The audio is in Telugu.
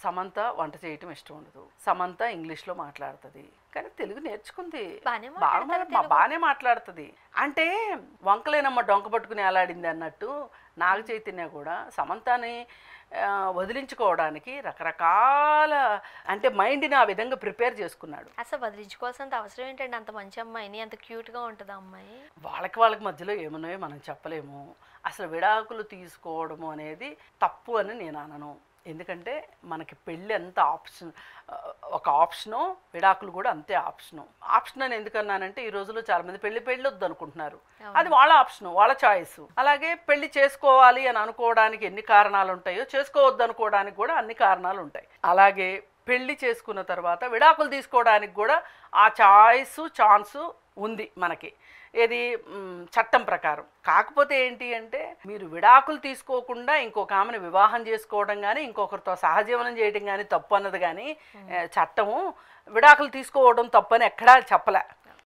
సమంత వంట చేయటం ఇష్టం ఉండదు, సమంత ఇంగ్లీష్లో మాట్లాడుతుంది, కానీ తెలుగు నేర్చుకుంది, బాగానే మాట్లాడుతుంది. అంటే వంకలేనమ్మ డొంక పట్టుకుని అలాడింది అన్నట్టు నాగ చైతన్య కూడా సమంతని వదిలించుకోవడానికి రకరకాల అంటే మైండ్ని ఆ విధంగా ప్రిపేర్ చేసుకున్నాడు. అసలు వదిలించుకోవాల్సినంత అవసరం ఏంటండి? అంత మంచి అమ్మాయిని, అంత క్యూట్గా ఉంటుంది అమ్మాయి. వాళ్ళకి మధ్యలో ఏమున్నాయో మనం చెప్పలేము. అసలు విడాకులు తీసుకోవడము అనేది తప్పు అని నేను అనను. ఎందుకంటే మనకి పెళ్ళి ఎంత ఒక ఆప్షను, విడాకులు కూడా అంతే ఆప్షన్ అని ఎందుకన్నానంటే ఈ రోజుల్లో చాలామంది పెళ్ళి వద్దు అనుకుంటున్నారు. అది వాళ్ళ ఆప్షను, వాళ్ళ చాయిస్. అలాగే పెళ్లి చేసుకోవాలి అని అనుకోవడానికి ఎన్ని కారణాలు ఉంటాయో చేసుకోవద్దు అనుకోవడానికి కూడా అన్ని కారణాలు ఉంటాయి. అలాగే పెళ్లి చేసుకున్న తర్వాత విడాకులు తీసుకోవడానికి కూడా ఆ ఛాన్సు ఉంది మనకి, ఏది చట్టం ప్రకారం. కాకపోతే ఏంటి అంటే మీరు విడాకులు తీసుకోకుండా ఇంకొక ఆమెను వివాహం చేసుకోవడం కానీ ఇంకొకరితో సహజీవనం చేయడం కానీ తప్పు అన్నది కానీ చట్టము విడాకులు తీసుకోవడం తప్పు అని ఎక్కడా చెప్పలే.